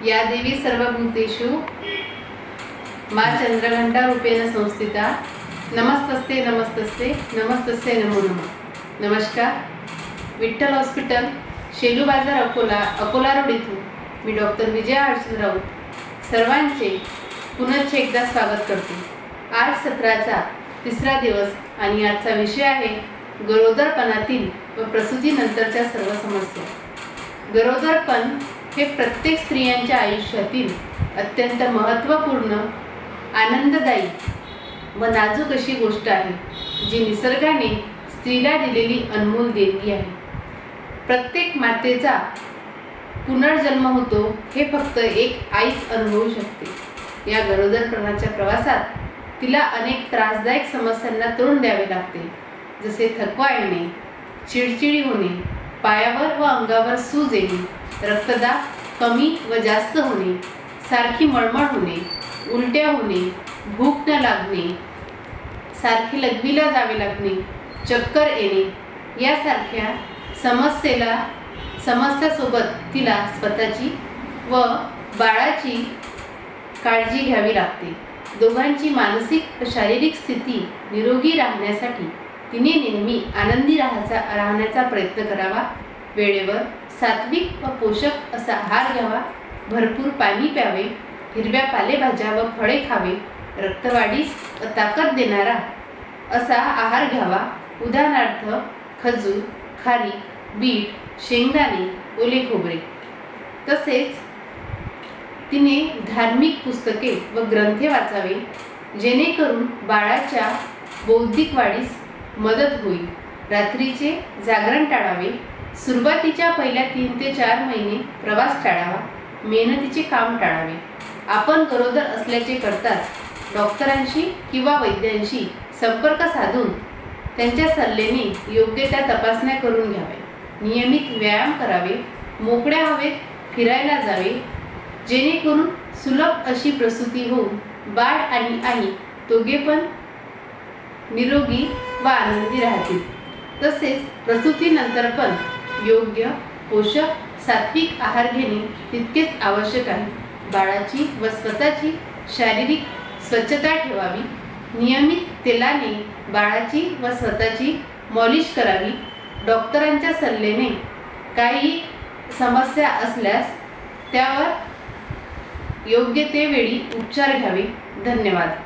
या देवी सर्वभूतेषु मां चंद्रघंटा रूपेण संस्थिता नमस्तस्ते नमस्तस्ते नमस्तस्ते नमो नमः। नमस्कार। विठ्ठल हॉस्पिटल शेलू बाजार अकोला रोड इथून मी डॉक्टर विजया अर्जुन राऊत सर्वांचे पुनश्च एकदा स्वागत करते। आज सत्राचा तिसरा दिवस आणि आजचा विषय आहे गरोदरपणातील व प्रसूतीनंतरच्या सर्व समस्या। गरोदरपण हे प्रत्येक स्त्रियांच्या आयुष्यातील अत्यंत महत्त्वपूर्ण, आनंददायी व नाजूक अशी गोष्ट आहे जी निसर्गाने स्त्रीला दिलेली अनमोल देणगी आहे। प्रत्येक मातेचा पुनर्जन्म होतो हे फक्त एक आईच अनुभवू शकते। या गरोदरपणाच्या प्रवासात तिला अनेक त्रासदायक समस्यांना तोंड द्यावे लागते, जसे थकवा येणे, चिडचिडी होणे, पायावर व अंगावर सूज येणे, रक्तदाब कमी व जास्त होणे, सारखी मळमळ होणे, उलट्या होणे, भूक न लागणे, सारखी लघवीला जावे लागणे, चक्कर येणे यासारख्या समस्यासोबत तिला स्वतःची व बाळाची काळजी घ्यावी लागते। दोघांची मानसिक व शारीरिक स्थिती निरोगी राहण्यासाठी तिने नेहमी आनंदी राहण्याचा प्रयत्न करावा। वेळेवर सात्विक व पोषक असा आहार घ्यावा, भरपूर पाणी प्यावे, हिरव्या पालेभाज्या व फळे खावे, रक्तवाढीस व ताकद देणारा असा आहार घ्यावा, उदाहरणार्थ खजूर, खारीक, बीट, शेंगदाणे, ओले खोबरे। तसेच तिने धार्मिक पुस्तके व ग्रंथे वाचावे, जेणेकरून बाळाच्या बौद्धिक वाढीस मदत होईल। रात्रीचे जागरण टाळावे, सुरुवातीच्या पहिल्या 3 ते 4 महिने प्रवास टाळावा, मेहनतीचे काम टाळावे। आपण गरोदर असल्याचे कळताच डॉक्टरांशी किंवा वैद्यांशी संपर्क साधून त्यांच्या सल्ल्याने योग्य त्या तपासण्या करून घ्याव्या। नियमित व्यायाम करावे, मोकळ्या हवेत फिरायला जावे, जेणेकरून सुलभ अशी प्रसूती होऊन बाळ आणि आई दोघे पण निरोगी व आनंदी राहतील। तसेच प्रसूतीनंतर पण योग्य पोषक सात्विक आहार घेणे तितकेच आवश्यक आहे। बाळाची व स्वतःची शारीरिक स्वच्छता ठेवावी, नियमित तेलाने बाळाची व स्वतःची मॉलिश करावी। डॉक्टरांच्या सल्ल्याने काही समस्या असल्यास त्यावर योग्य ते वेळी उपचार घ्यावे। धन्यवाद।